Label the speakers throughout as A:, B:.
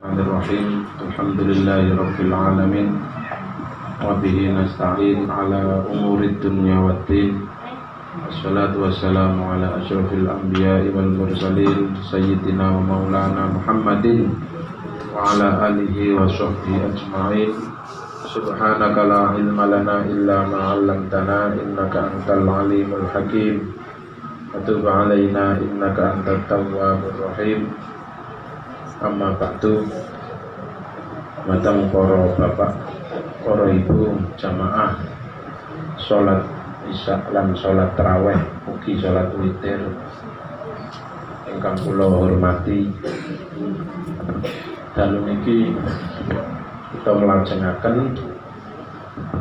A: Bismillahirrahmanirrahim. Alhamdulillahirabbil alamin. Wa bihi nasta'in ala umurid dunya waddin. Wassalatu wassalamu ala asyrafil anbiya'i wal mursalin sayyidina wa maulana Muhammadin wa ala alihi wa sahbihi ajma'in. Subhanaka la ilma lana illa ma 'allamtana innaka antal alimul hakim. Wa tub 'alaina innaka antat tawwabur rahim. Amma ba'du. Matang para bapak, para ibu jamaah salat isya lan salat tarawih ugi salat witir ingkang kula hormati. Dalu niki kita melajengaken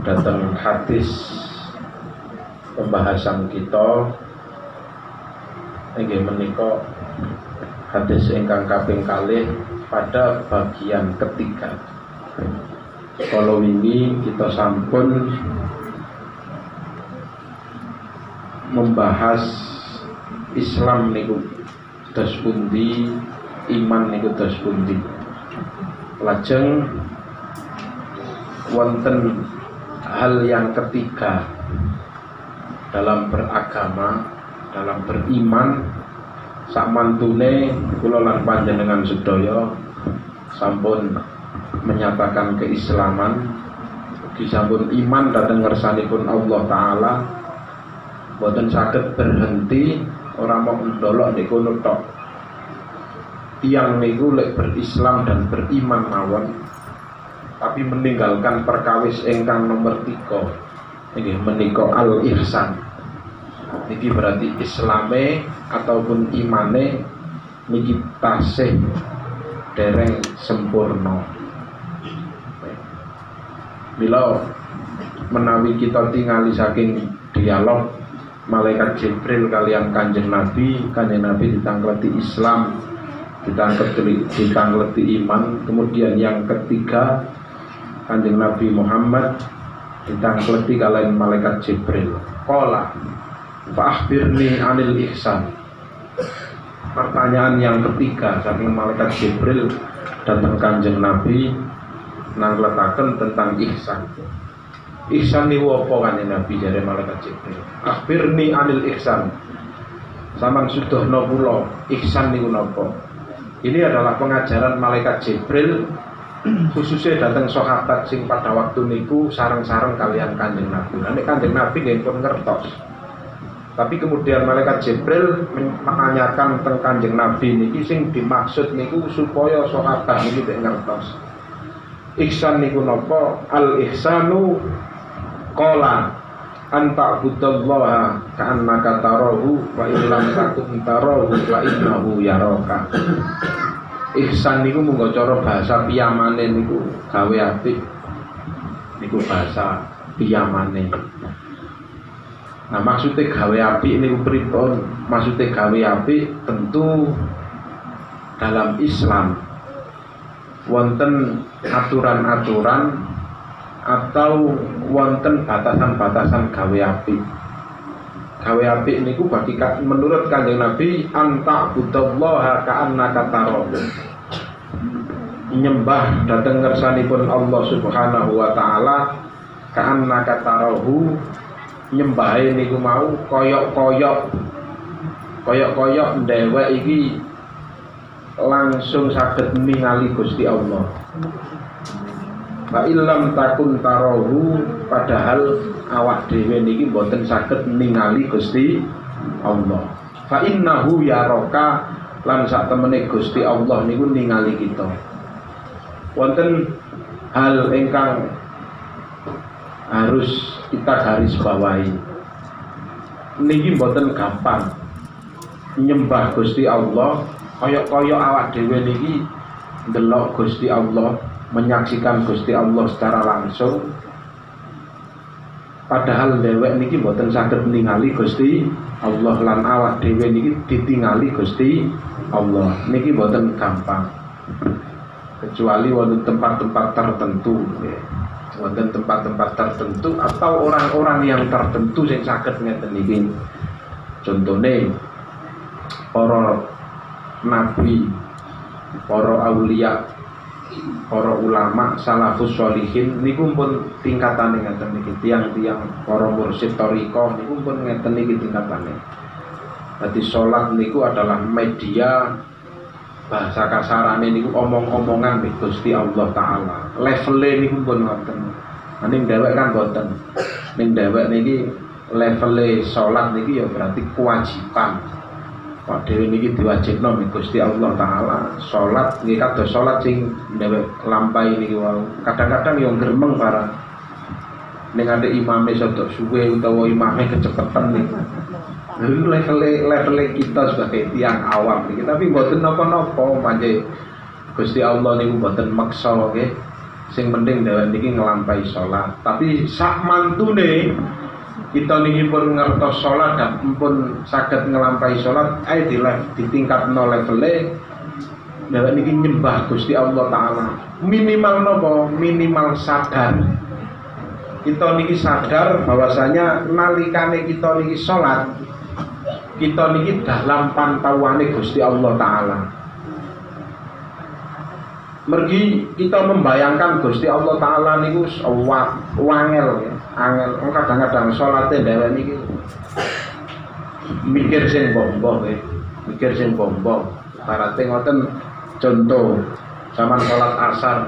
A: dhateng hadis pembahasan kita inggih menika hadis ingkang kaping kalih pada bagian ketiga. Kalau ini kita sampun membahas Islam niku dos pundi, iman niku dos pundi. Lajeng wonten hal yang ketiga dalam beragama, dalam beriman. Sakmantune kula lan panjenengan sedaya sampun menyatakan keislaman, ugi sampun iman dhateng ngersanipun Allah taala, boten saged berhenti ora mung ndolok niku tok. Tiyang niku lek berislam dan beriman mawon, tapi meninggalkan perkawis ingkang nomor 3 nggih menika al-ihsan. Niki berarti islame ataupun imane niki tasih dereng sempurna. Bila menawi kita tingali saking dialog malaikat Jibril kalian Kanjeng Nabi ditangkleti Islam, ditangkleti iman, kemudian yang ketiga Kanjeng Nabi Muhammad ditangkleti kalian malaikat Jibril. Qala fa'akhbirni anil ihsan. Pertanyaan yang ketiga saking malaikat Jibril datang Kanjeng Nabi nangletaken tentang ihsan. Ihsan niku apa Kanjeng Nabi jare malaikat Jibril? Akhbirni anil ihsan. Sampeyan sudohna kula ihsan niku napa? Ini adalah pengajaran malaikat Jibril khususnya datang sahabat sing pada waktu niku sareng-sareng kalian Kanjeng Nabi. Nek Kanjeng Nabi nggih pun ngertos. Tapi kemudian malaikat Jibril menanyakan tentang Kanjeng Nabi niki sing dimaksud niku supaya sahabat niki ngertos. Ihsan niku napa? Al ihsanu qala anta budallaha ka'annaka tarahu wa illam takun tarahu wa innahu yaraka. Ihsan niku mung cara bahasa piyamane niku gawe apik. Niku bahasa piyamane. Nah, maksudnya gawe apik niku pripun? Maksudnya gawe apik tentu dalam Islam wonten aturan-aturan atau wonten batasan-batasan gawe apik. Gawe apik niku bagi menurut Kanjeng Nabi anta budallaha ka'annaka tarahu. Nyembah dhateng ngersanipun Allah Subhanahu wa taala ka'annaka tarahu. Nyembahe niku mau koyok-koyok ndewek iki langsung saged ningali Gusti Allah. Fa illam takun tarahu, padahal awak dhewe niki mboten saged ningali Gusti Allah. Fa innahu yaraka, lan sak temene Gusti Allah niku ningali kita. Wonten hal ingkang harus kita garis bawahi. Niki mboten gampang nyembah Gusti Allah koyok-koyok awak dhewe niki ndelok Gusti Allah, menyaksikan Gusti Allah secara langsung. Padahal dhewek niki mboten saged ningali Gusti Allah lan awak dhewe niki ditingali Gusti Allah. Niki mboten gampang. Kecuali wonten tempat-tempat tertentu nggih. Wonten tempat-tempat tertentu atau orang-orang yang tertentu yang saged ngeten iki. Contone para nabi, para aulia para ulama salafus sholihin niku pun tingkatane ngeten niki, tiang-tiang para mursyid thariqah niku pun ngeten niki tingkatane. Dadi salat niku adalah media, bahasa kasarane niku omong-omongan mek Gusti Allah taala. Levele niku pun ngoten. Ning dhewek kan boten. Ning dhewek niki levele salat niki ya berarti kewajiban. Pak dhewe niki diwajibno mek Gusti Allah taala. Salat nggih kados salat sing dhewek lampahi niki wau. Kadang-kadang yo gremeng para ning ade imame sedok suwe utawa imame kecepetan niku. Level kita sebagai tiang awam niki, tapi mboten napa-napa manje Gusti Allah niku mboten maksa nggih. Sing penting dhewek niki nglampahi salat. Tapi sak mantune kita niki pun ngertos salat dan pun saged nglampahi salat, ae ditingkatno levele dhewek niki nyembah Gusti Allah taala. Minimal napa? Minimal sadar. Kita niki sadar bahwasanya nalikane kita niki salat, kita niki dalam pantauane Gusti Allah taala. Mergi kita membayangkan Gusti Allah taala niku wangel ya. Angel kadang-kadang salate dhewek niki mikir sing bombo nggih. Mikir sing bombo. Barate ngoten contoh zaman salat asar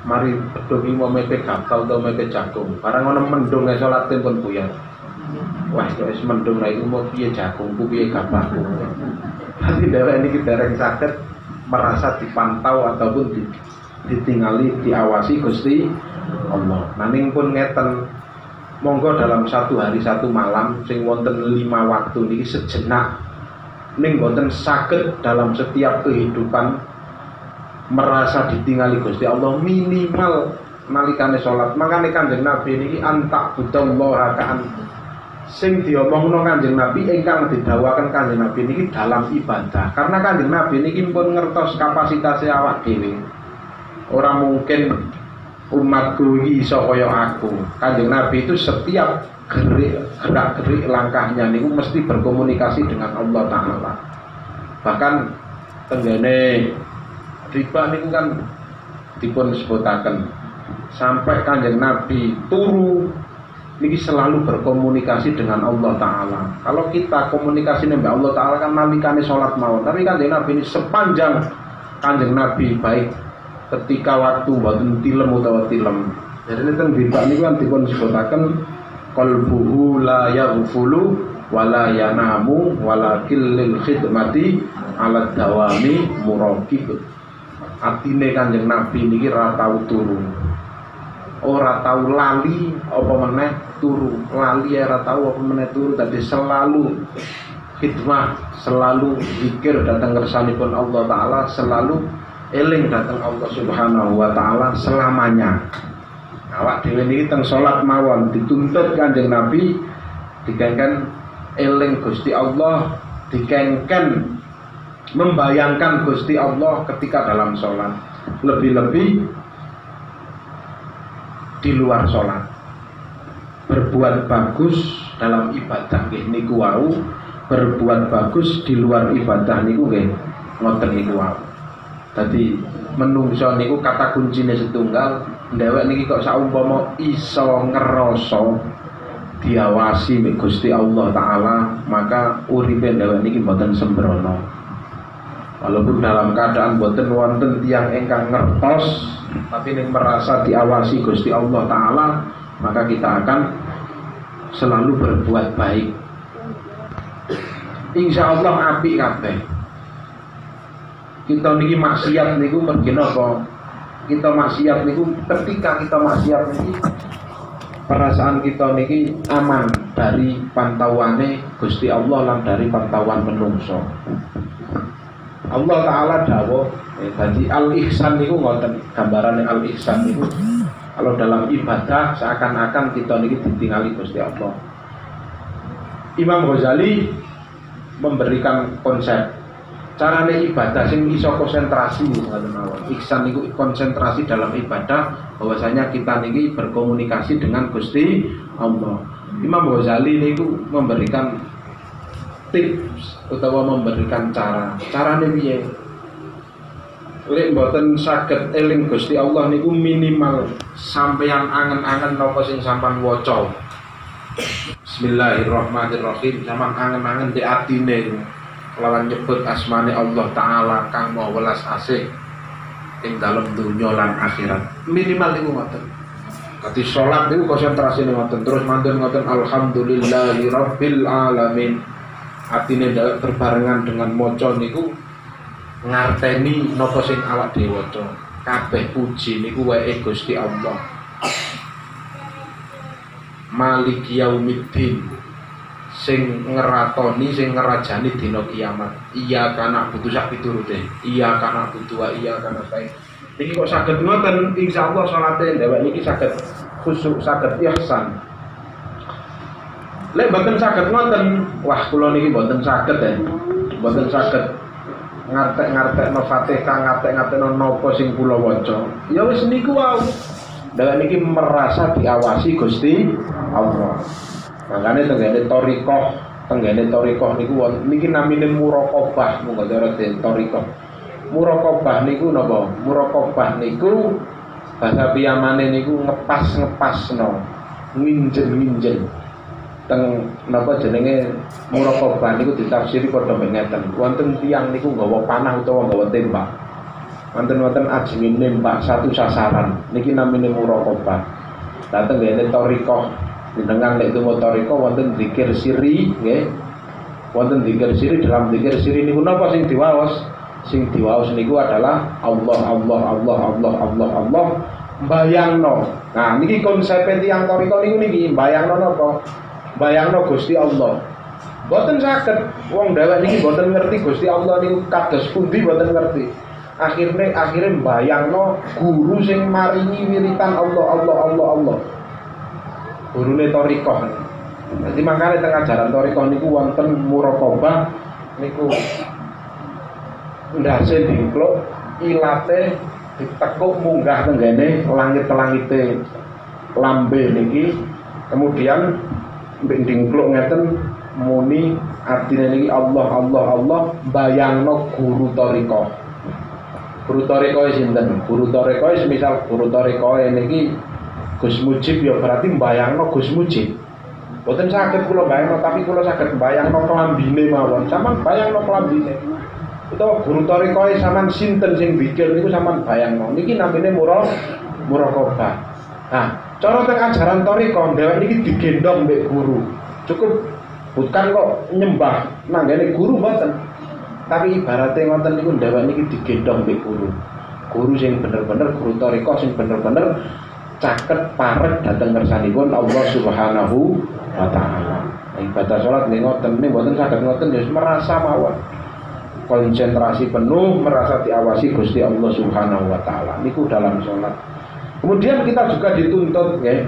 A: mari pedhung iki mepe gatal utawa mepe jagung. Barang ana mendung salate pun buyar. Wah, wis mendung ra iku mau piye jagungku piye gabahku. Dadi dhewek niki dereng saged merasa dipantau ataupun ditingali, diawasi Gusti Allah. Naning pun ngeten, monggo dalam satu hari satu malam sing wonten 5 waktu niki sejenak ning wonten saged dalam setiap kehidupan merasa ditingali Gusti Allah minimal nalikane salat. Makane Kanjeng Nabi niki antak budallaha ka'an sing diomongno Kanjeng Nabi ingkang didhawuhaken Kanjeng Nabi niki dalam ibadah. Karena Kanjeng Nabi niki pun ngertos kapasitas awak dhewe. Ora mungkin umatku iki iso kaya aku. Kanjeng Nabi itu setiap gerak-gerik langkahnya niku mesti berkomunikasi dengan Allah taala. Bahkan tenggene riba niku kan dipun sebutaken sampai Kanjeng Nabi turu niki selalu berkomunikasi dengan Allah taala. Kalau kita komunikasi dengan Allah taala kan nalikane salat mawon, tapi Kanjeng Nabi ini sepanjang Kanjeng Nabi baik ketika waktu mboten tilem utawa tilem. Jadi teng bid'ah niku kan dipun sebutaken qalbuhu la yaghfulu wala yanamu walakin lil khidmati ala dawami muraqib. Atine Kanjeng Nabi niki ra tau turu. Ora tau lali apa meneh turu, lali ora tau apa meneh turu, dadi selalu khidmah, selalu zikir datang kersanipun Allah taala, selalu eling datang Allah Subhanahu wa taala selamanya. Awak dhewe niki teng salat mawon dituntut Kanjeng Nabi dikengken eling Gusti Allah, dikengken membayangkan Gusti Allah ketika dalam salat. Lebih-lebih di luar sholat berbuat bagus dalam ibadah nggih niku wau, berbuat bagus di luar ibadah niku nggih ngoten niku wau. Dadi menungso niku kata kuncine setunggal, dhewek niki kok saumpama iso ngerasa diawasi mek Gusti Allah taala, maka uripe dhewek niki mboten sembrono. Walaupun dalam keadaan mboten wonten tiyang ingkang ngertos, tapi ning merasa diawasi Gusti Allah taala, maka kita akan selalu berbuat baik. Insya Allah apik kabeh. Kita niki maksiat niku mergi napa? Kita maksiat niku ketika kita maksiat niki perasaan kita niki aman dari pantauane Gusti Allah lan dari pantauan menungso. Allah taala dawuh, jadi al-ihsan niku ngoten, gambaran al-ihsan niku kalau dalam ibadah seakan-akan kita niki ditinggali Gusti Allah. Imam Ghazali memberikan konsep carane ibadah sing iso konsentrasi ngoten mawon. Ihsan niku konsentrasi dalam ibadah, bahwasanya kita niki berkomunikasi dengan Gusti Allah. Imam Ghazali niku memberikan tips utawa memberikan carane piye. lek mboten saged eling Gusti Allah niku minimal sampeyan angen-angen napa sing sampean waca. Bismillahirrahmanirrahim. Sampeyan angen-angen di atine lawan nyebut asmane Allah taala kang maha welas asih ing dalem donya lan akhirat. Minimal niku ngoten. Dadi salat niku konsentrasine ngoten terus mantun ngoten alhamdulillahirabbil alamin. Atine berbarengan dengan maca niku ngarteni napa sing awak dhewe waca. Kabeh puji niku wae Gusti Allah. Maliki yaumiddin, sing ngeratoni sing ngerajani dina kiamat. Iya kana butuh sak piturute. Iya kana butuh wa iya kana baik. Niki kok saged ngoten insyaallah salate dhewek niki saged khusyuk saged ihsan. Lek mboten saged ngoten, wah kula niki mboten saged mboten saged ngartek-ngartekno Fatihah, ngartek-ngartekno napa sing kula waca. Ya wis niku wae. Dhewek niki merasa diawasi Gusti Allah. Makane tenggene thariqah niku niki namine muraqabah monggo cara den thariqah. Muraqabah niku napa? Muraqabah niku bahasa piyamane niku ngepas-ngepasno, nginjen-nginjen. Teng napa jenenge muraqabah niku ditafsiri padha ngeten. Wonten tiyang niku nggawa panah utawa nggawa tembak. Wonten ajeng nembak satu sasaran. Niki namine muraqabah. Lah tenggene thariqah jenengan lek temu thariqah wonten zikir siri nggih. Wonten zikir siri, dalam zikir siri niku napa sing diwaos? Sing diwaos niku adalah Allah Allah Allah Allah Allah Allah. Bayangno. Nah niki konsep tiyang thariqah niku niki bayangno napa? Bayangno Gusti Allah. Mboten saged wong dhewek niki mboten ngerti Gusti Allah niku kados pundi mboten ngerti. Akhirnya bayangno guru sing maringi wiritan Allah Allah Allah Allah. Gurune thariqah. Jadi makanya tengah ajaran thariqah niku wonten muraqabah niku ndase dingkluk ilate ditekuk munggah tenggene langit-langite lambe niki. Kemudian dingkluk ngeten muni artine niki Allah Allah Allah bayangno guru thariqah. Guru thariqah sinten? Guru thariqah semisal guru thariqah niki Gus Mujib ya berarti mbayangno Gus Mujib. Boten saged kula bayangno tapi kula saged mbayangno klambine mawon. Sampeyan bayangno klambine. Utawa guru thariqah sampeyan sinten sing zikir niku sampeyan bayangno. Niki namine muraqabah. Nah, cara teng ajaran thariqah dhewek niki digendong mbek guru. Cukup bukan kok nyembah nanggane guru mboten. Tapi ibaratnya ngoten niku dhewek niki digendong mbek guru. Guru sing bener-bener guru thariqah sing bener-bener caket parek dhateng ngersanipun Allah Subhanahu wa taala. Ibadah salat nggih ngoten niku mboten saged ngoten ya merasa mawon. Konsentrasi penuh merasa diawasi Gusti Allah Subhanahu wa taala niku dalam salat. Kemudian kita juga dituntut ya.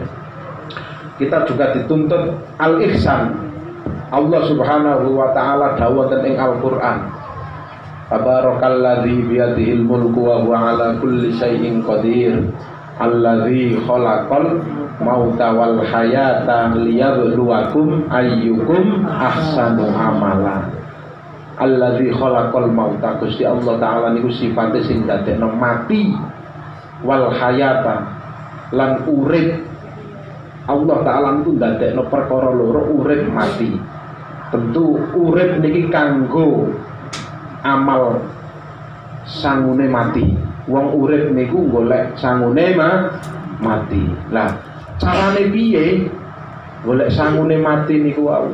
A: Kita juga dituntut al-ihsan. Allah Subhanahu wa taala dawuh ing Al-Qur'an. Tabarakalladzi biyadihil mulku wa huwa ala kulli syai'in qadir. Alladzi khalaqal mauta wal hayata liyabluwakum ayyukum ahsanu amala. Alladzi khalaqal mauta, Gusti Allah taala niku sifate sing dadekno mati wal hayata lan urip. Allah taala niku dadekno perkara loro urip mati. Tentu urip niki kanggo amal sangune mati. Wong urip niku golek sangune mati. Lah, carane piye golek sangune mati niku wau?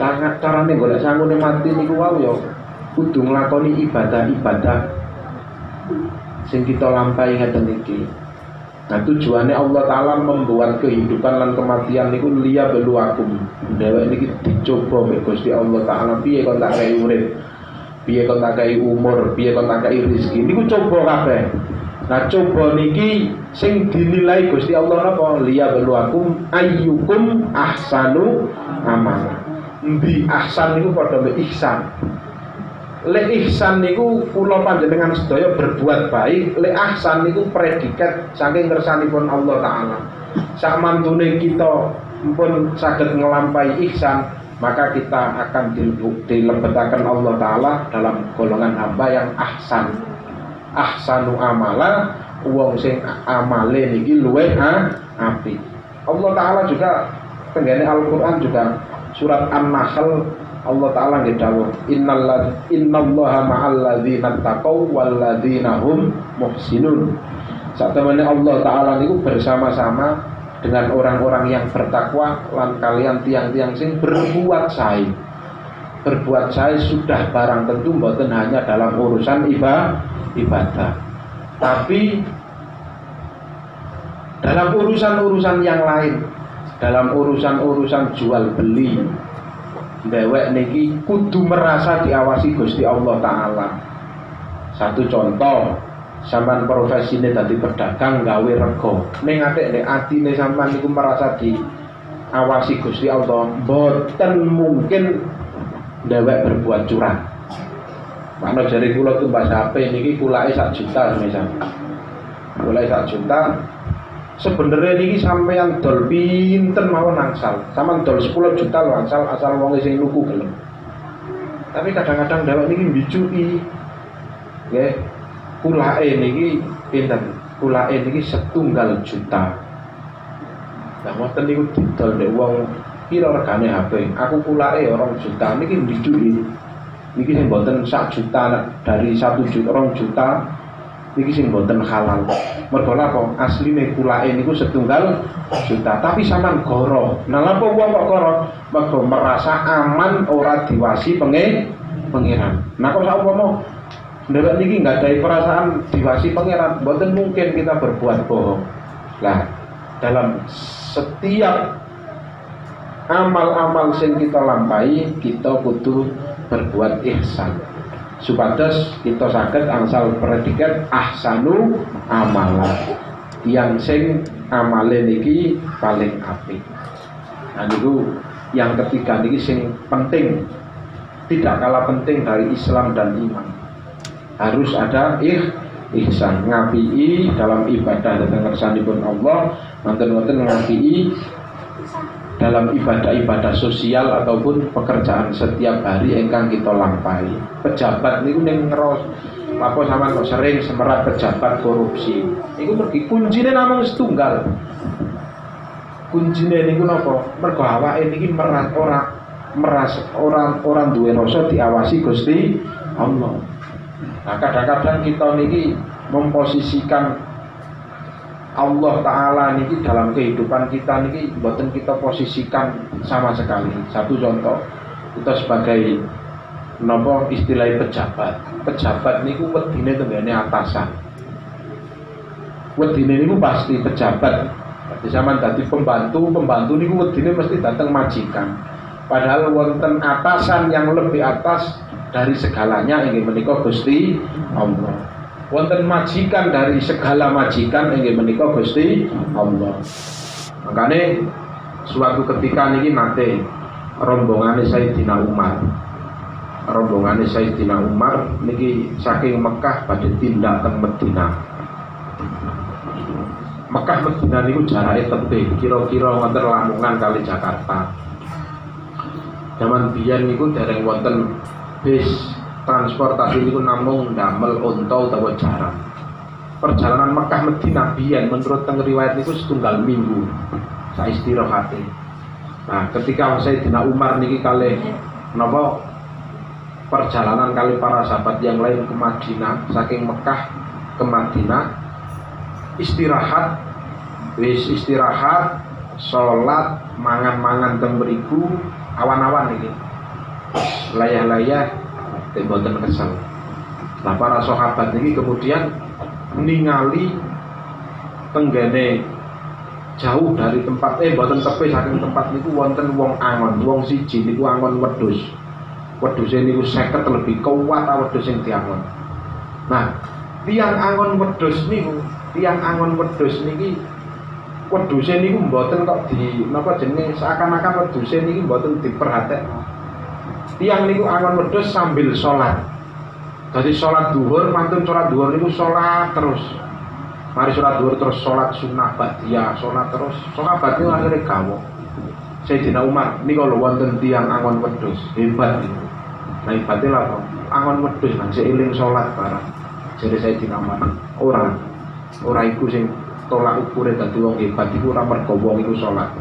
A: Carane golek sangune mati niku wau ya kudu nglakoni ibadah-ibadah sing kita lampahi ngeten iki. Nah, tujuannya Allah taala membuat kehidupan dan kematian niku liyabluwakum. Dhewek niki dicoba mek Gusti Allah taala piye kon tak kei urip. Piye kon tak kei umur, piye kon tak kei rezeki niku coba kabeh. Nah coba niki sing dinilai Gusti Allah napa liyabluwakum ayyukum ahsanu amala. Endi ahsan niku padha mek ihsan. Lek ihsan niku kula panjenengan sedaya berbuat baik, lek ahsan niku predikat saking kersanipun Allah taala. Sak mantune kita pun saged ngelampahi ihsan, maka kita akan dilebetaken Allah taala dalam golongan hamba yang ahsan. ahsanu amala, wong sing amale niki luwih apik. Allah taala juga tenggene Al-Qur'an juga surat An-Nahl Allah taala nggih dawuh innallaha ma'al ladzina taqaw wal ladzina hum muhsinun. Satemene Allah taala niku bersama-sama dengan orang-orang yang bertakwa lan kalian tiang-tiang sing berbuat sae. Berbuat sae sudah barang tentu mboten hanya dalam urusan ibadah, tapi dalam urusan-urusan yang lain, dalam urusan-urusan jual beli, dhewek niki kudu merasa diawasi Gusti Allah taala. Satu contoh, sampean profesine dadi pedagang gawe rego, ning atik nek atine sampean niku merasa diawasi Gusti Allah, mboten mungkin dhewek berbuat curang. Makna jare kula tumbas HP niki kulake 1 juta misal. Kulake 1 juta. Sebenarnya niki sampeyan dol pinten mawon angsal. Sampeyan dol 10 juta lho angsal asal wong sing nuku gelem. Tapi kadang-kadang dhewek niki mbicuki. Nggih. Kulake niki pinten? Kulake niki 1 juta. Lah ngoten niku didol nek wong kira regane HP, aku kulake 2 juta niki mbicuki. Niki sing mboten 1 juta dari 1 juta 2 juta niki sing mboten halal. Mergo napa? Asline kulake niku 1 juta, tapi sampean goro. Nah napa wong kok goro? Mergo merasa aman ora diwasi pangeran. Nah kok saumpama ndek niki enggak ada perasaan diwasi pangeran, mboten mungkin kita berbuat bohong. Lah, dalam setiap amal-amal sing kita lampahi kita kudu berbuat ihsan supados kita saged angsal predikat ahsanu amala, yang sing amale niki paling apik. Nah niku yang ketiga niki sing penting, tidak kalah penting dari Islam dan iman. Harus ada ihsan, ngapii dalam ibadah dhateng ngersanipun Allah, wonten-wonten ngapii dalam ibadah-ibadah sosial ataupun pekerjaan setiap hari ingkang kita lampahi. Pejabat niku ning ngeros apa sampean kok sering semerat pejabat korupsi. Niku mergi kuncine namung setunggal. Kuncine niku napa? Mergo awake niki ora duwe rasa diawasi Gusti Allah. Nah, kadang-kadang kita niki memposisikan Allah Ta'ala niki dalam kehidupan kita niki mboten kita posisikan sama sekali. Satu contoh, kita sebagai napa istilah pejabat. Pejabat niku wedine tenggene atasan. Wedine niku pasti pejabat. Dadi sampean dadi pembantu niku wedine mesti datang majikan. Padahal wonten atasan yang lebih atas dari segalanya inggih menika Gusti Allah. Wonten majikan dari segala majikan inggih menika Gusti Allah. Makane suatu ketika niki nate rombongane Sayyidina Umar. Rombongane Sayyidina Umar niki saking Mekah badhe tindak teng Madinah. Mekah Madinah niku jarake tebih, kira-kira wonten Lamongan kali Jakarta. Zaman biyen niku dereng wonten bis transportasi niku namung damel unta utawa jaran. Perjalanan Mekah Madinah biyen menurut teng riwayat niku 1 minggu sak istirahate. Nah, ketika Sayyidina Umar niki kalih napa perjalanan kali para sahabat yang lain ke Madinah, saking Mekah ke Madinah, istirahat, salat, mangan-mangan teng mriku, awan-awan iki. Layah-layah mboten kesel. Nah, para sahabat ini kemudian ningali tenggene jauh dari tempat mboten tepi saking tempat niku wonten wong angon, wong siji niku angon wedhus. Wedhuse niku 50 lebih kuat wedhus sing diangon. Nah, tiang angon wedhus niki wedhuse niku mboten kok di napa jenenge seakan-akan wedhuse niki mboten diperhatekno. Tiang niku angon wedhus sambil sholat. Jadi sholat duhur, mantun sholat duhur niku sholat terus. Mari sholat duhur terus sholat sunnah ba'diyah, sholat terus. Sahabat niku akhire gawok. Sayyidina Umar niku lho wonten tiang angon wedhus, hebat niku. Nah ibate lha angon wedhus nang seiling sholat bareng. Jare Sayyidina Umar, ora iku sing tolak ukure dadi wong hebat iku ora mergo wong iku salat.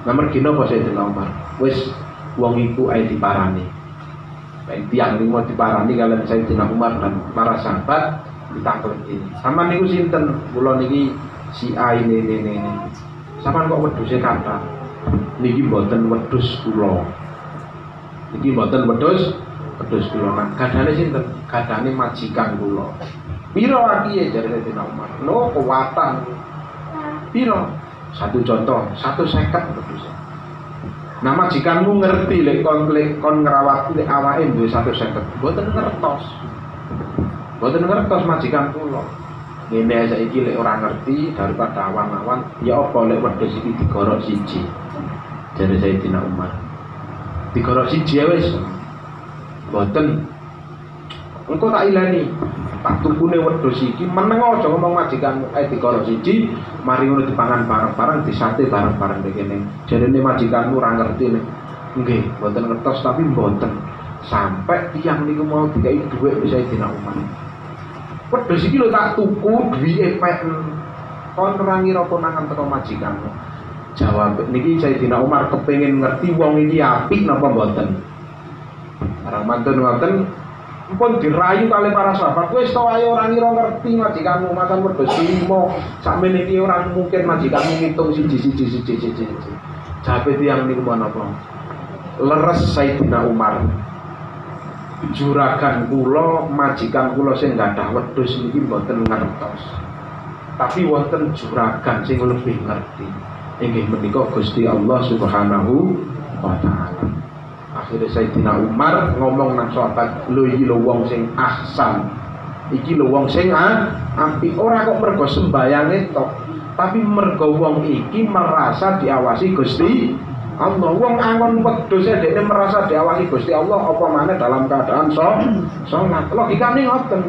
A: Nah mergi napa Sayyidina Umar? Wis wong iku ae diparani. Baik tiang limo diparani kalian Sayyidina Umar dan para sahabat ditangkep ini. Sampeyan niku sinten? Kula niki si A ini. Sampeyan kok wedhuse kata? Niki mboten wedhus kula. Niki mboten wedhus kula. Nah, kadane sinten? Kadane majikan kula. Piro akiye jare Sayyidina Umar? No kuwatan. Piro? Satu contoh, 150 wedhus. Nah majikanmu ngerti lek kon ngrawat lek awake duwe 150. Mboten ngertos. Mboten ngertos majikan kula. Ngene saiki lek ora ngerti daripada awan-awan, ya apa lek wedhus iki digorok siji. Jare Sayyidina Umar. Digorok siji wis. Mboten. Engko tak ilani. Tak tukune wedhus iki meneng aja ngomong majikanmu digorok siji, mari ngono dipangan bareng-bareng, disate bareng-bareng kene. Jarene majikanmu ora ngerti nek. Nggih, mboten ngertos tapi mboten. Sampai tiyang niku mau dikai dhuwit bisa Sayyidina Umar. Wedhus iki lho tak tuku duwike peken. Kon ora ngira konangan teko majikanmu. Jawab niki Sayyidina Umar kepengin ngerti wong iki apik napa mboten. Barang mantun ngoten pun dirayu kali para sahabat, wis to ayo ora ngira ngerti majikanmu makan wedhus 5. Sakmene iki ora mungkin majikanmu ngitung siji. Jabe tiyang niku menapa? Leres Sayyidina Umar. Juragan kula, majikan kula sing gadah wedhus niki mboten ngertos. Tapi wonten juragan sing lebih ngerti. Inggih menika Gusti Allah Subhanahu wa taala. Akhirnya Sayyidina Umar ngomong nang sahabat, lho iki lho wong sing ahsan. Iki lho wong sing apik, ora kok mergo sembayange tok, tapi mergo wong iki merasa diawasi Gusti Allah. Wong angon wedhus dekne merasa diawasi Gusti Allah, apa maneh dalam keadaan salat. Logikane ngoten.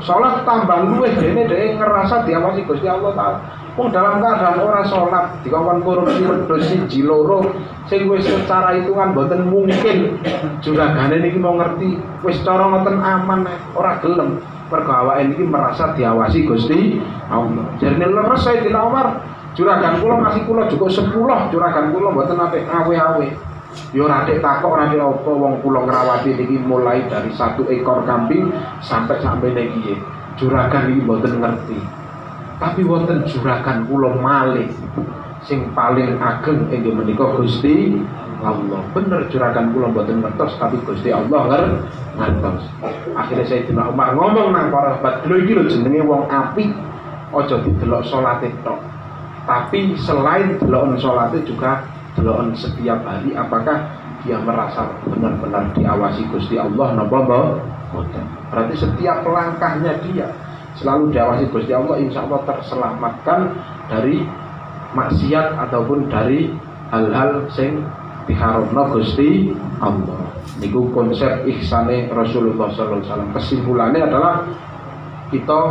A: Salat tambah luwih dekne ngerasa diawasi Gusti Allah taala. Wong dalam keadaan ora salat dikongkon korupsi wedhus siji loro sing wis secara hitungan mboten mungkin juragane niki mau ngerti wis cara ngoten aman ora gelem mergo awake niki merasa diawasi Gusti Allah. Jarine leres Sayyidina Umar, juragan kula ngasih kula cukup 10, juragan kula mboten apik awe-awe. Ya ora atik takok ora atik apa wong kula ngrawati niki mulai dari 1 ekor kambing sampai niki. Juragan iki mboten ngerti. Tapi wonten juragan kula malih sing paling ageng inggih menika Gusti Allah. Bener juragan kula mboten ngertos tapi Gusti Allah ngertos. Akhirnya Sayyidina Umar ngomong nang para sahabat, lho iki lho jenenge wong apik, aja didelok salate tok. Tapi selain deloken salate juga deloken setiap hari apakah dia merasa benar-benar diawasi Gusti Allah napa mboten. Berarti setiap langkahnya dia selalu diawasi Gusti Allah, insya Allah terselamatkan dari maksiat ataupun dari hal-hal sing diharamno Gusti Allah. Niku konsep ihsane Rasulullah sallallahu alaihi wasallam. Kesimpulannya adalah kita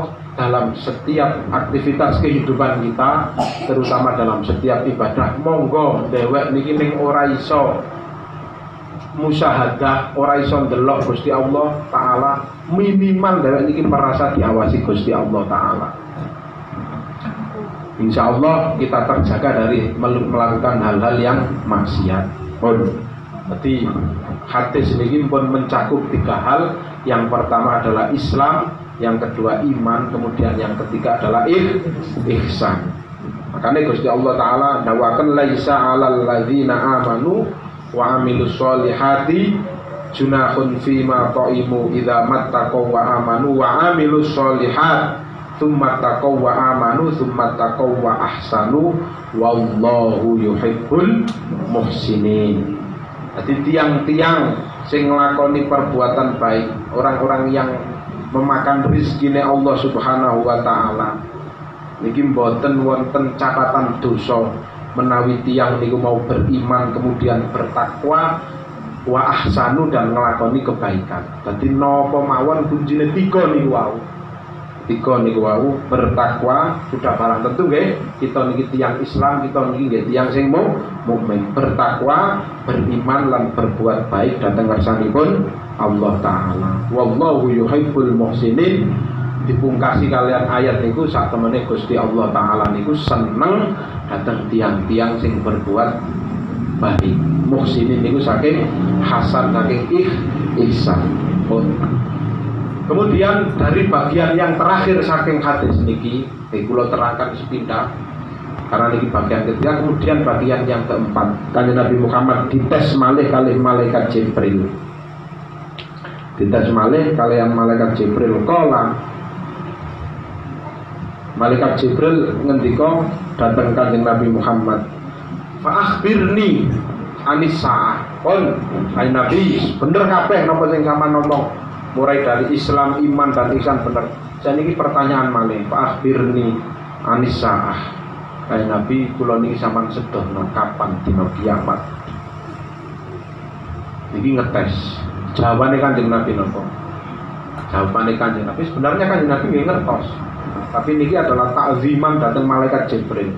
A: dalam setiap aktivitas kehidupan kita, terutama dalam setiap ibadah, monggo dewek niki ning ora iso musyahadah, ora iso ndelok Gusti Allah taala, minimal dhewek niki merasa diawasi Gusti Allah taala. Insya Allah kita terjaga dari melakukan hal-hal yang maksiat. Jadi hadis ini pun mencakup 3 hal. Yang pertama adalah Islam, yang kedua iman, kemudian yang ketiga adalah ihsan. Makanya Gusti Allah taala dawakan laisa 'alal ladzina amanu wa amilus solihati junahun fima ta'imu idza mattaqaw wa amanu wa amilus solihat tsumma taqaw wa amanu tsumma taqaw wa ahsanu wallahu yuhibbul muhsinin. Jadi tiang-tiang sing nglakoni perbuatan baik, orang-orang yang memakan rezekine Allah Subhanahu wa taala niki mboten wonten catatan dosa menawi tiyang niku mau beriman kemudian bertakwa wa ahsanu dan nglakoni kebaikan. Dadi napa mawon kuncine 3 niku wau. 3 niku wau bertakwa sudah barang tentu nggih kita niki tiyang Islam, kita niki nggih tiyang sing mukmin, bertakwa, beriman lan berbuat baik dhateng ngarsanipun Allah taala. Wallahu yuhibbul muhsinin. dipungkasi kalian ayat niku sak temene Gusti Allah taala niku seneng dateng tiang-tiang sing berbuat baik. Muhsinin niku saking hasan, saking ihsan. Kemudian dari bagian yang terakhir saking hadis niki kula terangkan sepindah karena niki bagian ketiga. Kemudian bagian yang keempat, Kanjeng Nabi Muhammad dites malih kalih malaikat Jibril. Dites malih kalian malaikat Jibril. Kala malaikat Jibril ngendika datang Kanjeng Nabi Muhammad, fa akhbirni anis saah. Pun ai Nabi bener kabeh napa sing sampean ngomong mulai dari Islam, iman dan ihsan bener. Jan iki pertanyaan malih, fa akhbirni anis saah. Ai Nabi kula niki sampean sedono kapan dina kiamat. Iki ngetes. Jawabane Kanjeng Nabi napa? Jawabane Kanjeng Nabi sebenarnya Kanjeng Nabi nggih ngertos. Tapi ini adalah ta'ziman datang malaikat Jibril.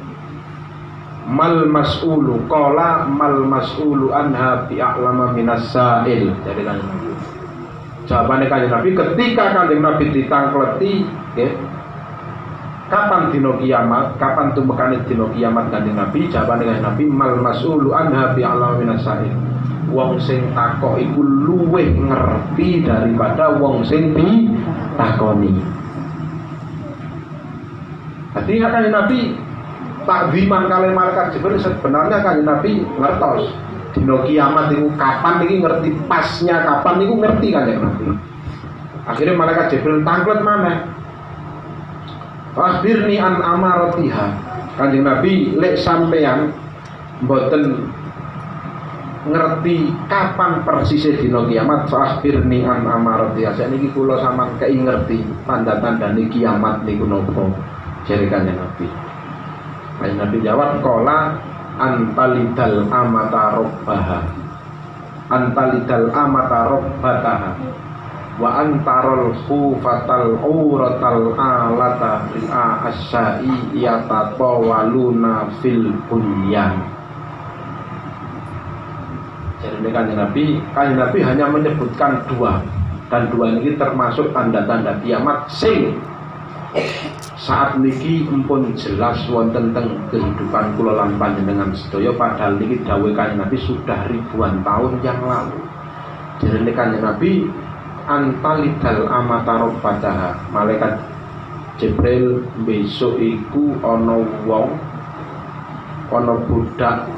A: Mal mas'ulu qala mal mas'ulu anha bi'a'lama minas sa'il. Jadi Kanjeng Nabi. Jawabannya Kanjeng Nabi ketika Kanjeng Nabi ditangkleti, okay, kapan dino kiamat, kapan tumekane dino kiamat Kanjeng Nabi, jawabannya Kanjeng Nabi mal mas'ulu anha bi'a'lama minas sa'il. Wong sing takok iku luwih ngerti daripada wong sing ditakoni. Jadi Kanjeng Nabi takziman kali malaikat Jibril sebenarnya Kanjeng Nabi ngertos dino kiamat itu kapan ini ngerti pasnya kapan itu ngerti Kanjeng Nabi. Akhirnya malaikat Jibril tangklet mana? Akhirni an amaratiha. Kanjeng Nabi lek sampeyan mboten ngerti kapan persisnya dino kiamat, akhirni an amaratiha. Saniki kula sampean kei ngerti tanda-tandane kiamat niku napa? Jadi Kanjeng Nabi. Kanjeng Nabi jawab qala antalidal amata rabbaha. Antalidal amata rabbataha wa antarul khufatal uratal alata ri'a asya'i yatatawaluna fil bunyan. Jadi Kanjeng Nabi hanya menyebutkan dua, dan dua ini termasuk tanda-tanda kiamat sing saat niki empun jelas wonten teng kehidupan kula lan panjenengan sedaya, padahal niki dawuh Kanjeng Nabi sudah ribuan tahun yang lalu. Jadi Kanjeng Nabi antalidal amata rabbataha. Malaikat Jibril besok iku ana wong, ana budak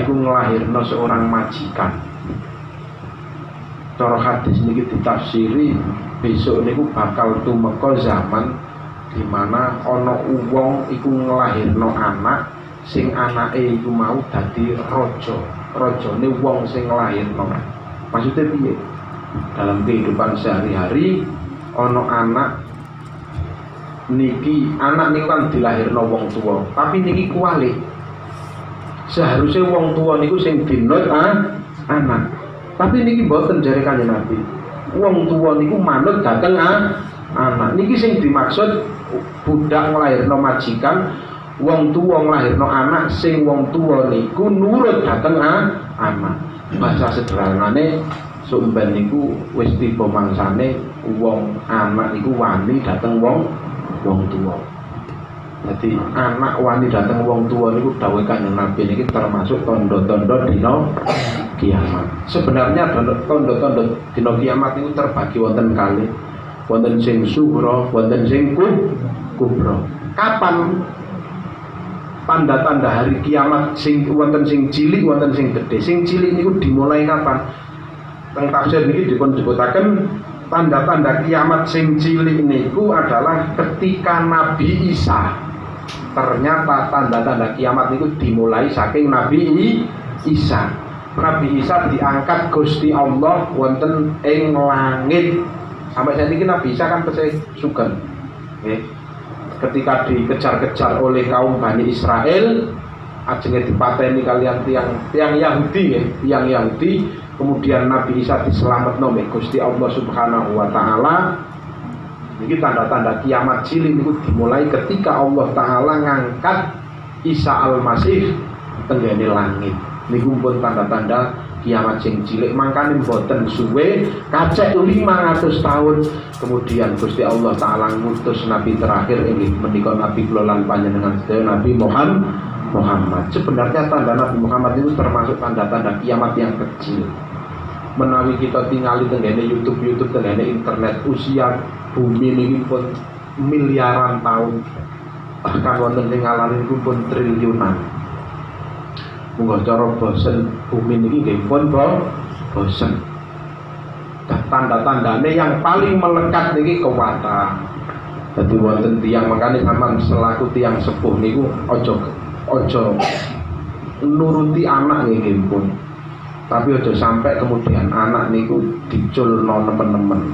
A: iku nglahirno seorang majikan. Cara hadis niki ditafsiri besok niku bakal tumeka zaman di mana ana wong iku nglahirno anak sing anake iku mau dadi raja. Rajane wong sing nglahirno. Maksudnya piye? Dalam kehidupan sehari-hari ana anak niki kan dilahirno wong tua, tapi niki kuwalik. Seharusnya wong tua niku sing dinut anak. Tapi niki mboten jare Kanjeng Nabi. Wong tua niku manut dhateng anak. Niki sing dimaksud budak nglahirno majikan, wong tua nglahirno anak, sing wong tua niku nurut dhateng anak. Bahasa sederhanane sumben niku wis tiba mangsane wong anak niku wani dhateng wong tua. Jadi anak wani dhateng wong tua niku dawuh Kanjeng Nabi niki termasuk tanda-tanda dina kiamat. Sebenarnya tanda-tanda dina kiamat niku terbagi wonten kalih. Wonten sing sughra, wonten sing kubra. Kapan tanda-tanda hari kiamat sing wonten sing cilik, wonten sing gedhe. Sing cilik niku dimulai kapan? Teng tafsir niki dipun sebutaken tanda-tanda kiamat sing cilik niku adalah ketika Nabi Isa. Ternyata tanda-tanda kiamat niku dimulai saking Nabi Isa. Nabi Isa diangkat Gusti Allah wonten ing langit. Sampai saat ini Nabi Isa kan pesih sugeng. Ketika dikejar-kejar oleh kaum Bani Israel, ajenge dipateni kalian tiang Yahudi, tiang Yahudi. Kemudian Nabi Isa diselametno oleh Gusti Allah Subhanahu wa taala. Ini tanda-tanda kiamat cilik itu dimulai ketika Allah taala ngangkat Isa Al-Masih tenggene langit. Niku pun tanda-tanda kiamat sing cilik mangkane mboten suwe kacek 500 tahun kemudian Gusti Allah taala ngutus nabi terakhir ini menika nabi kula lan panjenengan sedaya Nabi Muhammad. Sebenarnya tanda Nabi Muhammad itu termasuk tanda-tanda kiamat yang kecil. Menawi kita tinggali tenggene YouTube tenggene internet, usia bumi ini pun miliaran tahun, bahkan wonten sing ngalami pun triliunan. Munggo cara bosen bumi niki nggih pun bosen. Tanda-tandane yang paling melekat niki kewata. Dadi wonten tiyang makane sampean selaku tiyang sepuh niku aja nuruti anak nggih pun. Tapi aja sampai kemudian anak niku diculno nemen-nemen.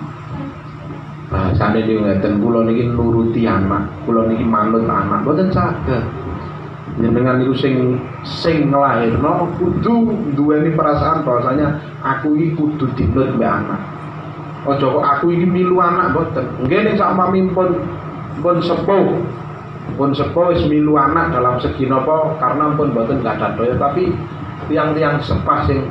A: Bahasane niku ngeten, kula niki nuruti anak, kula niki manut anak, mboten saged. Jenengan niku sing nglairno kudu duweni perasaan bahwasanya aku iki kudu dinut mbek anak. Aja kok aku iki milu anak mboten. Nggih nek sampami pun sepuh wis milu anak dalam segi napa karena pun mboten gadah daya, tapi tiang-tiang sepah sing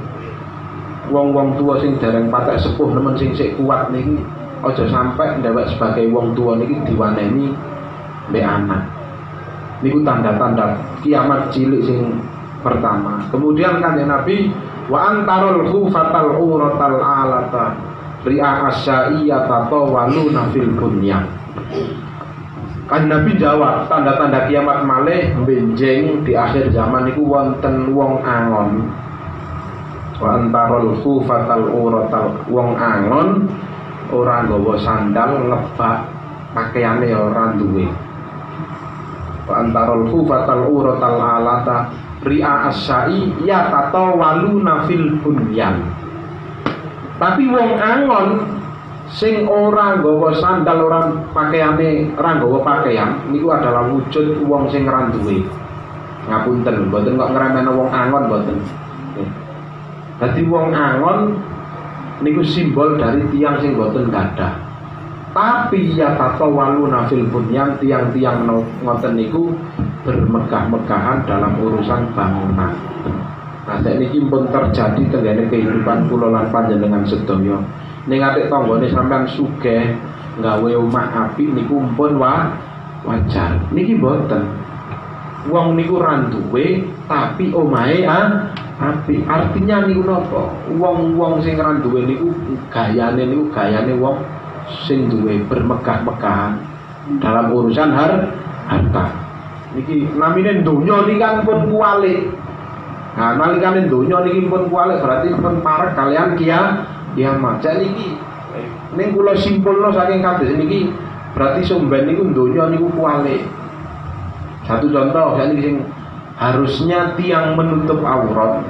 A: wong-wong tua sing dereng patek sepuh nemen sing sik kuat niki aja sampai ndewek sebagai wong tua niki diwaneni mbek anak. Niku tanda-tanda kiamat cilik sing pertama. Kemudian kanjeng Nabi wa antarul khufatal uratal alata ri'a asya'iyata tawaluna fil bunyan. Kan Nabi jawab tanda-tanda kiamat malih benjing di akhir zaman niku wonten wong angon. Wa antarul khufatal uratal wong angon ora nggawa sandal ngebak pakaiane ora duwe. Antarul khufatal uratal alata ri'a asyai ya tatawaluna fil bunyan. Tapi wong angon sing ora nggawa sandal, ora pakaiane, ora nggawa pakaian niku adalah wujud wong sing ora duwe. Ngapunten, mboten kok ngremehno wong angon mboten. Dadi wong angon niku simbol dari tiang sing mboten gadah. Tapi ya tatawaluna fil bunyan, tiang-tiang ngoten niku bermegah-megahan dalam urusan bangunan. Nah, saiki pun terjadi tenggene kehidupan kula lan panjenengan sedaya. Ning atik tanggane sampean sugih gawe omah apik niku pun wajar. Niki mboten. Wong niku ra duwe tapi omahe apik. Artinya niku napa? Wong-wong sing ra duwe niku gayane wong sing duwe bermegah-megahan dalam urusan harta. Niki namine donya niki kan pun kuwalik. Nah, nalikane donya niki pun kuwalik berarti pun parek kalian kiamat. Niki ning kula simpulno saking kados niki berarti somben niku donya niku kuwalik. Satu contoh niki sing harusnya tiang menutup aurat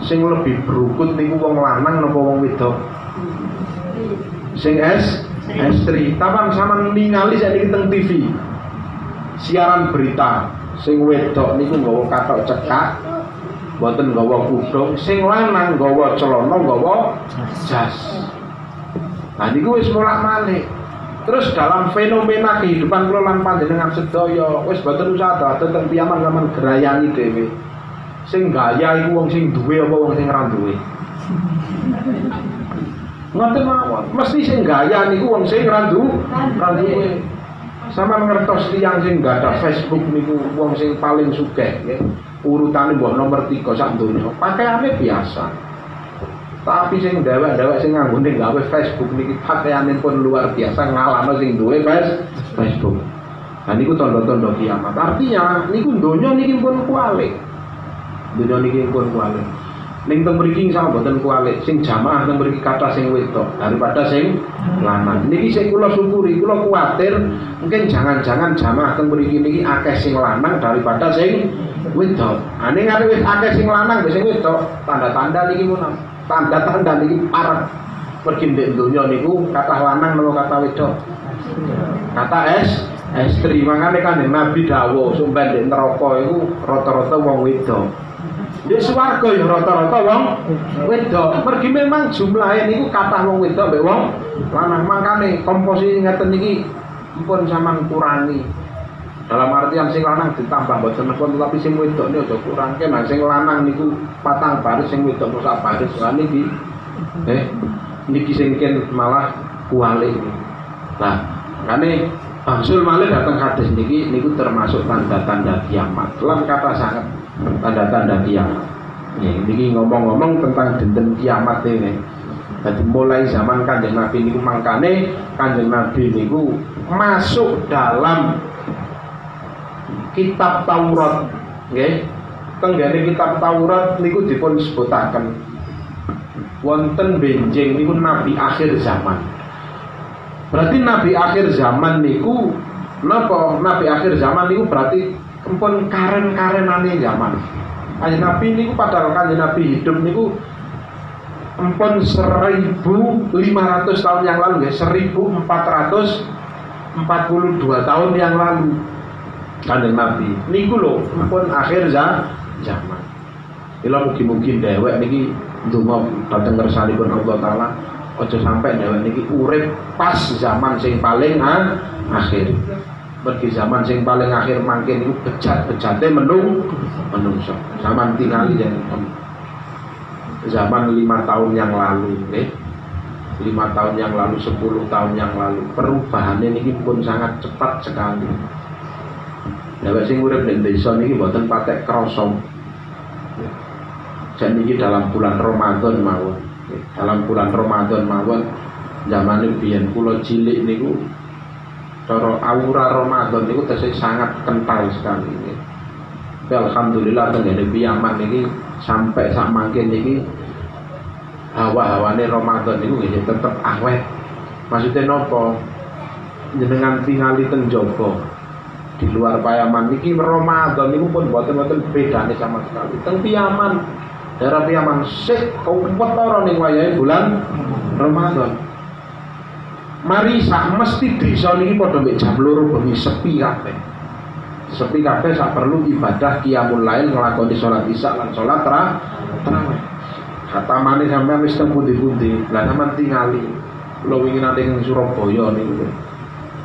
A: sing lebih berukut niku wong lanang napa wong wedok? Sing estri. Tapan sampean ningali saiki teng TV. Siaran berita sing wedok niku nggawa kathok cekak, mboten nggawa kudung, sing lanang nggawa celana, nggawa jas. Nah niku wis molak-malik. Terus dalam fenomena kehidupan kula lan panjenengan sedaya wis boten usah dateng piyaman sampean gerayani dhewe. Sing gaya iku wong sing duwe apa wong sing ora duwe? Ngoten mawon. Mesti sing gaya niku wong sing ora duwe. Sama ngertos tiyang sing gak ada Facebook niku wong sing paling sugih nggih. Urutane mbok nomor 3 sak donya. Pakaiane biasa. Tapi sing dewek-dewek sing nganggone gawe Facebook niki pakaiane pun luar biasa ngalahno sing duwe Facebook. Nah niku tanda-tanda kiamat. Artinya niku donya niki pun kuwalik. Donya niki pun kuwalik. Ning teng mriki sama boten kuwalik. Sing jamaah teng mriki kathah sing wedok daripada sing lanang. Niki sing kula syukuri, kula kuwatir mungkin jangan-jangan jamaah teng mriki niki akeh sing lanang daripada sing wedok. Ning arep wis akeh sing lanang sing wedok, tanda-tanda niki mun tanda-tanda niki parek. Pergi ndek donya niku kathah lanang napa kathah wedok? Kathah estri. Mangane kan Nabi dawuh sampeyan ndek neraka iku rata-rata wong wedok. Di swarga ya rata-rata wong wedok. Mergi memang jumlahe niku kathah wong wedok mbek wong lanang. Mangkane komposisi ngeten niki pun sampean kurangi. Dalam artian sing lanang ditambah mboten napa tapi sing wedok niku aja kurang kan sing lanang niku 4 baris sing wedok kok sak baris lan niki niki sing ken malah kuali. Nah, kane Bangsul malih datang hadis niki niku termasuk tanda-tanda kiamat. Lan kata sangat tanda-tanda kiamat. Niki ngomong-ngomong tentang dinten kiamat ini. Jadi mulai zaman Kanjeng Nabi niku mangkane Kanjeng Nabi niku masuk dalam kitab Taurat, nggih. Tenggene kitab Taurat niku dipun sebutaken wonten benjing niku nabi akhir zaman. Berarti nabi akhir zaman niku napa? Nabi akhir zaman niku berarti empun karen-karenane zaman. Kanjeng Nabi niku padahal Kanjeng Nabi hidup niku empun 1500 tahun yang lalu nggih, 1442 tahun yang lalu. Kanjeng Nabi niku lho pun akhir zaman. Ila mugi-mugi dhewek niki ndonga dhateng kersanipun Allah taala aja sampai dhewek niki urip pas zaman sing paling akhir. Pergi zaman sing paling akhir mangke niku bejat-bejate menungso. Zaman tingali yang zaman 5 tahun yang lalu nggih. 5 tahun yang lalu, 10 tahun yang lalu perubahannya niki pun sangat cepat sekali. Dhewek sing urip ning desa niki mboten patek krasa. Jan niki dalam bulan Ramadan mawon. Dalam bulan Ramadan mawon zamane biyen kula cilik niku cara aura Ramadan niku tesih sangat kental sekali nggih. Alhamdulillah tenggene piyaman niki sampai sak mangke niki hawa-hawane Ramadan niku nggih tetep awet. Maksudnya napa? Jenengan tingali teng jaba di luar Payaman niki Ramadan niku pun boten-boten bedane sama sekali. Teng Piyaman, daerah Piyaman sik kumpetara ning wayahe bulan Ramadan. Mari sak mesti desa niki padha mek jam 2 bengi sepi kabeh. Sepi kabeh sak perlu ibadah qiyamul lail nglakoni salat isya lan salat tarawih. Khatamane sampeyan wis teng pundi-pundi, lah sampeyan tingali. Kula wingi nate ing Surabaya niku.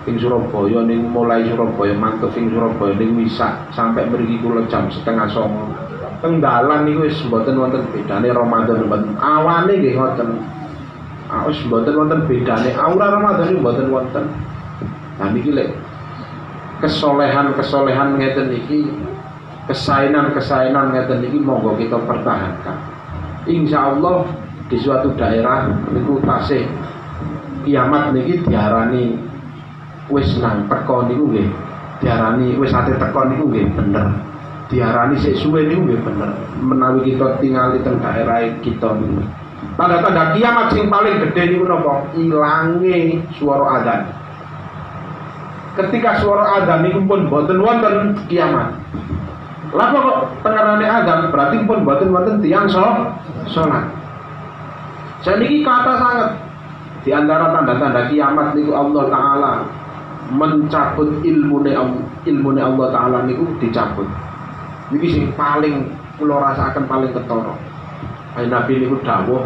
A: Ing Surabaya ning mulai Surabaya mantep ing Surabaya ning Wisak sampai mriki kula jam 8:30. Teng dalan niku wis mboten wonten bedane Ramadan mboten. Awane nggih ngoten. Wis mboten wonten bedane aura Ramadan niku mboten wonten. Nah niki lek kesolehan ngeten niki, kesainan ngeten niki monggo kita pertahankan. Insyaallah di suatu daerah niku tasih kiamat niki diarani wis nang teko niku nggih, diarani wis ate teko niku nggih bener. Diarani sik suwe niku nggih bener. Menawi kita tingali teng daerah kita niku. Tanda-tanda kiamat sing paling gede niku napa? Ilange swara adzan. Ketika suara adzan niku pun boten wonten kiamat. Lha kok pengarane adzan berarti pun boten wonten tiyang salat. Saniki kata sangat di antara tanda-tanda kiamat niku Allah taala mencabut ilmune Allah taala niku dicabut. Niki sing paling kula rasaken paling ketara. Nabi niku dawuh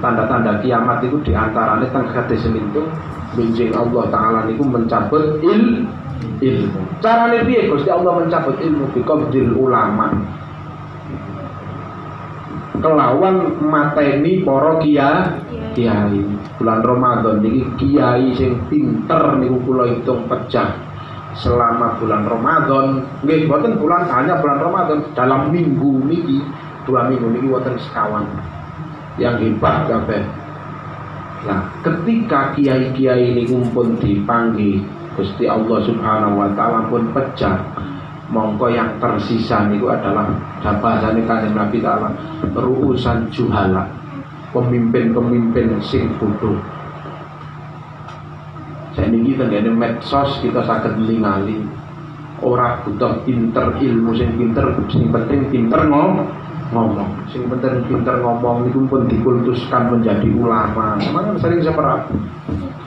A: tanda-tanda kiamat niku di antarane teng hadis semintung benjing Allah taala niku mencabut ilmu. Carane piye Gusti Allah mencabut ilmu? Biqabdil ulama. Kelawan mateni para kiai. Bulan Ramadan niki kiai sing pinter niku kula hitung pecah. Selama bulan Ramadan, nggih boten hanya bulan Ramadan, dalam minggu niki 2 minggu niki wonten sekawan yang hebat kabeh. Nah, ketika kiai-kiai ini pun dipanggil Gusti Allah Subhanahu wa taala pun pecah, mongko yang tersisa niku adalah bahasane Kanjeng Nabi taala ruusan juhala, pemimpin-pemimpin sing bodoh. Saiki tengene medsos kita saged ningali ora butuh pinter ilmu sing penting pinter ngomong. Sing penting pinter ngomong niku pun dikultuskan menjadi ulama. Memang sering seperti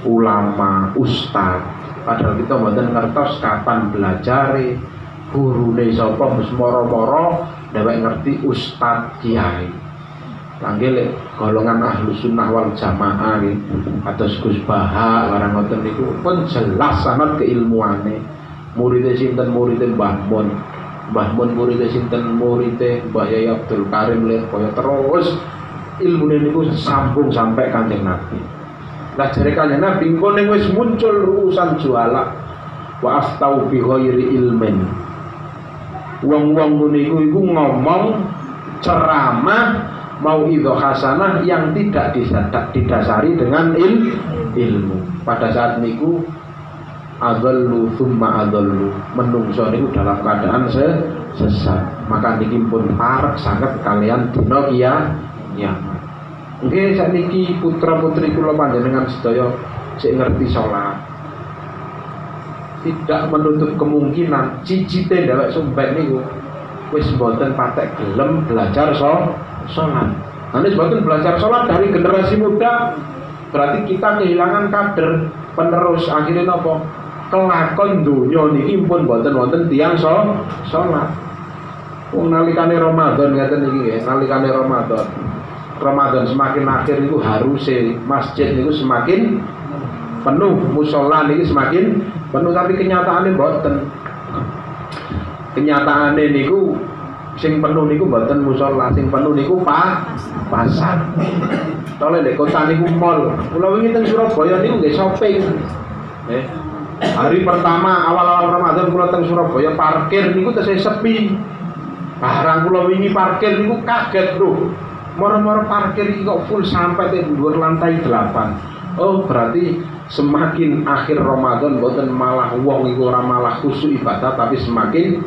A: ulama, ustaz. Padahal kita mboten ngertos kapan belajare, gurune sapa wis moro-moro dhewek ngerti ustaz kiai. Langgele golongan ahlu sunnah wal jamaah atas Gus Baha barang ngoten niku pun jelas sangat keilmuane. Muridé sinten? Muridé Mbah Mun. Mbah Mun muridé sinten? Muridé Mbah Yai Abdul Karim Lirboyo. Terus ilmune niku sambung sampai Kanjeng Nabi. Lah jare Kanjeng Nabi engko ning wis muncul urusan jualan wa aftau bi ghairi ilmin. Wong-wong niku iku ngomong ceramah mau idho hasanah yang tidak didasari dengan ilmu. Pada saat niku adallu thumma adallu, menungso niku dalam keadaan sesat. Maka niki pun parek sangat kalian dina kiamat. Nggih sakniki putra-putri kula panjenengan sedaya sik ngerti salat. Tidak menutup kemungkinan cicite dhewek sumpek niku wis mboten patek gelem belajar salat. Nanti mboten belajar salat dari generasi muda, berarti kita kehilangan kader penerus. Akhirnya napa? Kelakon donya niki pun mboten wonten tiyang salat. Wong nalikane Ramadan ngeten iki nggih, nalikane Ramadan semakin akhir niku haruse masjid niku semakin penuh, mushola niki semakin penuh, tapi kenyataannya mboten. Kenyataannya niku sing penuh niku mboten mushola, sing penuh niku pasar. Tole nek kota niku mall. Kula wingi teng Surabaya niku nggih shopping. Hari pertama awal-awal Ramadan kula teng Surabaya parkir niku tesih sepi. Barang kula wingi parkir niku kaget lho. Moro-moro parkir iki kok full sampai ke dhuwur lantai 8. Oh, berarti semakin akhir Ramadan mboten malah wong iku ora malah khusyuk ibadah, tapi semakin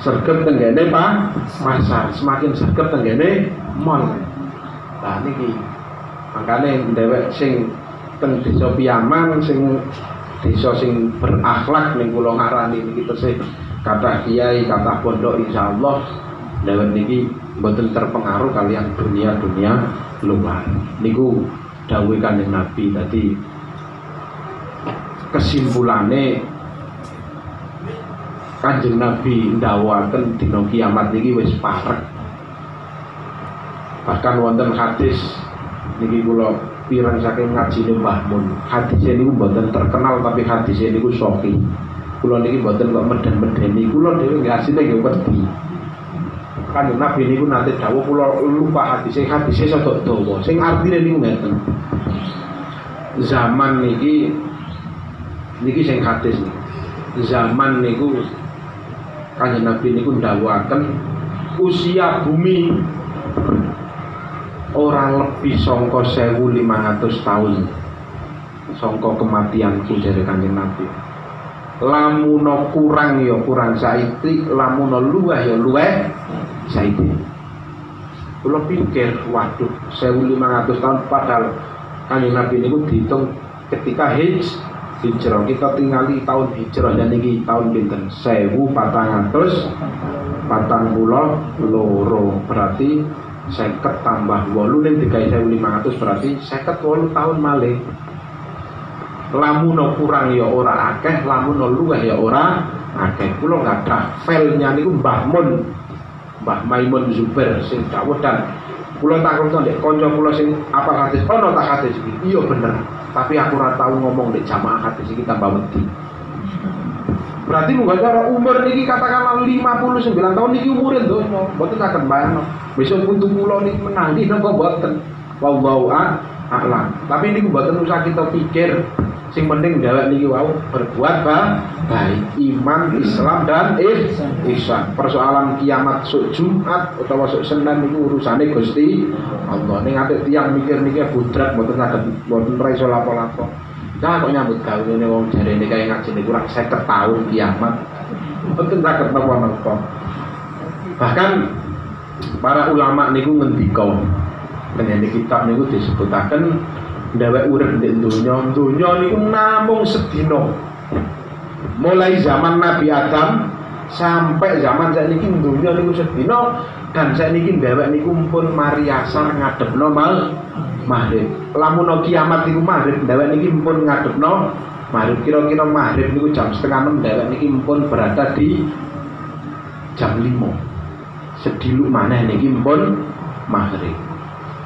A: sergep tenggene pasar, semakin sergep tenggene mall. Nah niki makane dhewek sing teng desa Piyaman, sing desa sing berakhlak ning kula ngarani niki tesih kathah kiai, kathah pondok insyaallah dhewek niki mboten terpengaruh kalian dunia-dunia luar. Niku dawuh Kanjeng Nabi. Dadi kesimpulane Kanjeng Nabi ndawuhaken dina kiamat niki wis parek. Bahkan wonten hadis niki kula pirang saking ngajine Mbah Mun. Hadise niku mboten terkenal tapi hadise niku sahih. Kula niki mboten kok meden-medeni, kula dhewe ngasine nggih wedi. Kanjeng Nabi niku nate dawuh, kula lupa hadise sedok dawa. Sing artine niku ngeten. Zaman niki sing hadis niki. Zaman niku Kanjeng Nabi niku ndawuhaken usia bumi ora lebih sangka 1500 tahun sangka kematianku, jare Kanjeng Nabi. Lamuno kurang ya kurang saiki, lamuno luweh ya luweh saiki. Kula pikir waduh 1500 tahun, padahal Kanjeng Nabi niku dihitung ketika hijrah. Kita tingali tahun hijrah dan niki tahun pinten? 1442, berarti 50 tambah 8 ning digawe 1500 berarti 58 tahun malih. Lamun kurang ya ora akeh, lamun luweh ya ora akeh. Kula gadah filenya niku Mbah Maimun Zubair sing dawuh, dan kula takon ndek kanca kula sing apa hadis ono tak hadis iki. Iya bener, tapi aku ora tau ngomong ndek jamaah hadis iki tambah wedi. Berarti mungkin cara umur niki katakanlah 59 tahun niki umure donya, mboten saged bayangno. Besok putu kula niki menangi napa mboten. Wallahu a'lam. Tapi niku mboten usah kita pikir. Sing penting dhewek niki wau berbuat baik, iman, Islam dan ihsan. Persoalan kiamat sok Jumat utawa sok Senin niku urusane Gusti Allah. Ning atik tiyang mikir-mikir budrat mboten saged, mboten ra iso lapo-lapo. Nah kok nyambut gawe ngene wong jarene kaya ngajine kurang 50 tahun kiamat. Mboten saged napa-napa. Bahkan para ulama niku ngendika teng kitab niku disebutaken dhewek urip ndek donya niku namung sedina. Mulai zaman Nabi Adam sampai zaman saiki donya niku sedina, dan saiki dhewek niku pun mari asar ngadepno maghrib. Lamun kiamat niku maghrib, dhewek niki pun ngadepno maghrib. Kira-kira maghrib niku jam 5:30, dhewek niki pun berada di jam 5. Sediluk maneh niki pun maghrib.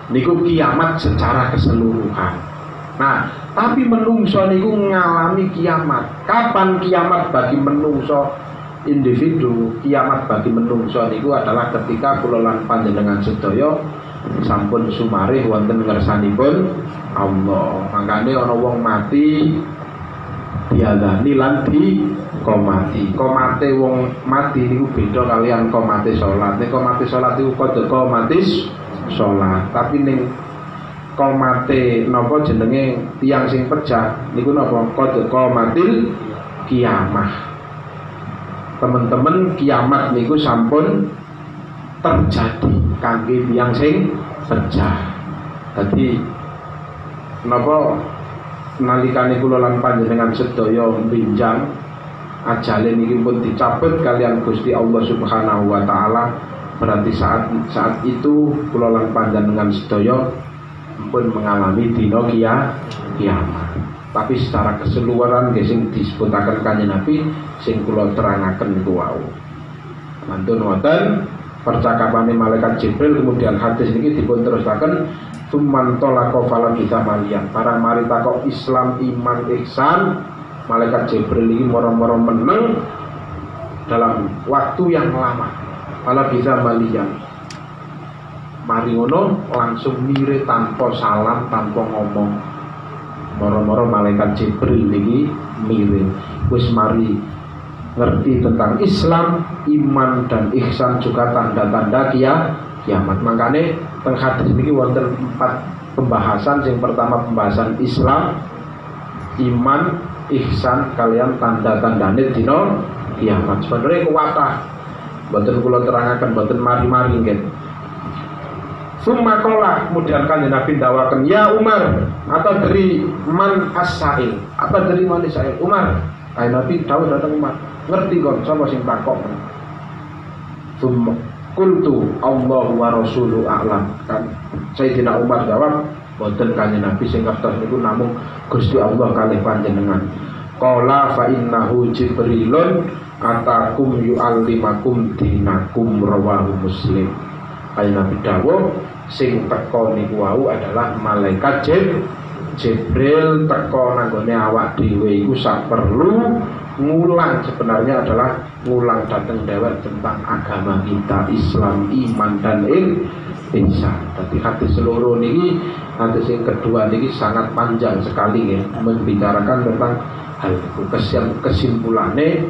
A: Niku kiamat secara keseluruhan. Nah, tapi menungso niku ngalami kiamat. Kapan kiamat bagi menungso individu? Kiamat bagi menungso niku adalah ketika kula lan panjenengan sedaya sampun sumarih wonten ngersanipun Allah. Makane ana wong mati diadani lan di komati. Komate wong mati niku beda kalian komate salat. Nek komate salat iku kode komatis salat. Tapi ning komate napa jenenge tiyang sing pejah niku napa kode komatil kiamah. Teman-teman, kiamat niku sampun terjadi kangge tiyang sing pejah. Dadi napa nalikane kula lan panjenengan sedaya binjang ajale niki pun dicabut kalian Gusti Allah Subhanahu wa taala, berarti saat itu kula lan panjenengan sedaya pun mengalami dina kiamat. Tapi secara keseluruhan sing disebutaken Kanjeng Nabi sing kula terangaken niku wau. Mantun wonten percakapane malaikat Jibril, kemudian hadis niki dipun terusaken Tuman tolako fala kita malian. Para mari takok Islam, iman, ihsan, malaikat Jibril ini moro-moro meneng dalam waktu yang lama. Fala kita malian. Mari ngono langsung mire tanpa salam, tanpa ngomong. Moro-moro malaikat Jibril ini mire. Wis mari ngerti tentang Islam, iman dan ihsan, juga tanda-tanda kiamat. Makanya teng hadis niki wonten 4 pembahasan. Yang pertama pembahasan Islam, iman, ihsan kalian tanda-tandane dina kiamat. Sebenarnya kuwatah mboten kula terangaken, mboten mari-mari nggih. Summa qala, kemudian Kanjeng Nabi dawaken, ya Umar, atau dari man as-sa'il, atau dari man as-sa'il. Umar, Kanjeng Nabi dawuh datang Umar, ngerti kon sapa sing takok. Summa qultu Allah wa rasulu a'lam. Kan Sayyidina Umar jawab, boten Kanjeng Nabi sing ngertos niku namung Gusti Allah kalih panjenengan. Qala fa innahu Jibrilun atakum yu'allimakum dinakum, rawahu Muslim. Kanjeng Nabi dawuh sing teka niku wau adalah malaikat Jibril teka nanggone awak dhewe iku sak perlu ngulang, sebenarnya adalah ngulang datang dewek tentang agama kita, Islam, iman dan ihsan. Tapi hadis seluruh ini, hadis yang kedua ini sangat panjang sekali ya, membicarakan tentang hal itu. Kesimpulannya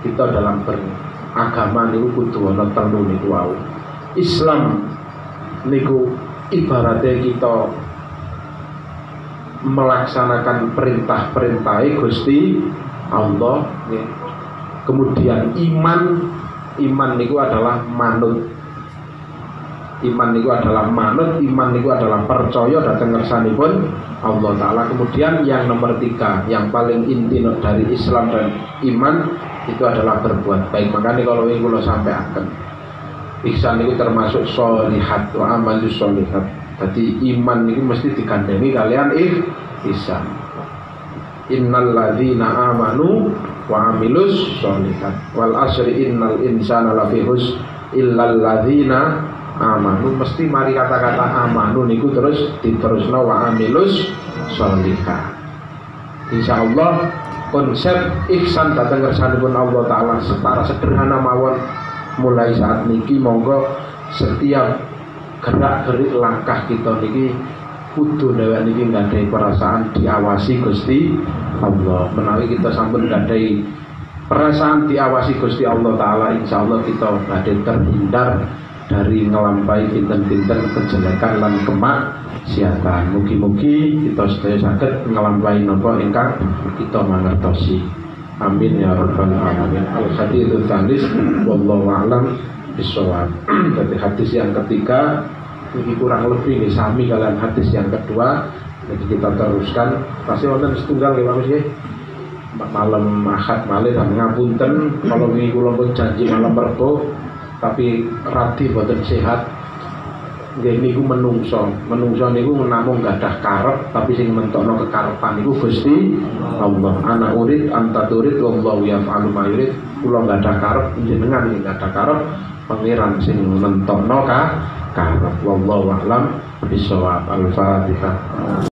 A: kita dalam beragama niku kudu ana telu niku wau. Islam niku ibaratnya kita melaksanakan perintah-perintah Gusti Allah ya. Kemudian iman niku adalah manut. Iman niku adalah manut, iman niku adalah percaya dhateng ngersanipun Allah taala. Kemudian yang nomor 3, yang paling inti dari Islam dan iman itu adalah berbuat baik. Makanya kalau ini kula sampaikan, ihsan niku termasuk sholihat wa amalus sholihat. Jadi iman niku mesti digandhengi kalian ihsan. Innal ladzina amanu wa amilus sholihat wal asri innal insana lafi khusr illal ladzina amanu. Mesti mari kata-kata amanu niku terus diterusno wa amilus sholihat. Insyaallah konsep ihsan datang kersanipun Allah taala secara sederhana mawon. Mulai saat niki monggo setiap gerak-gerik langkah kita niki kudu dhewek niki nggadahi perasaan diawasi Gusti Allah. Menawi kita sampun nggadahi perasaan diawasi Gusti Allah taala, insyaallah kita badhe terhindar dari ngelampahi pinten-pinten kejelekan lan kemaksiatan. Mugi-mugi kita sedaya saged ngelampahi napa ingkang kita mangertosi. Amin ya rabbal alamin. Al-hadits tsalis wallahu a'lam bishawab. Jadi hadis yang ketiga ini kurang lebih ini sami kalian hadis yang kedua. Jadi kita teruskan. Pasti wonten setunggal ya Mas nggih. Malam Ahad malih dan ngapunten kalau wingi kula pun janji malam Rebo tapi radi boten sehat. Nggih niku menungso niku namung gadah karep, tapi sing mentokno kekarepan niku Gusti Allah. Ana urid anta turid wallahu yaf'alu ma yurid. Kula gadah karep, jenengan iki gadah karep, pangeran sing mentokno karep. Wallahu a'lam bishawab. Al-Fatihah.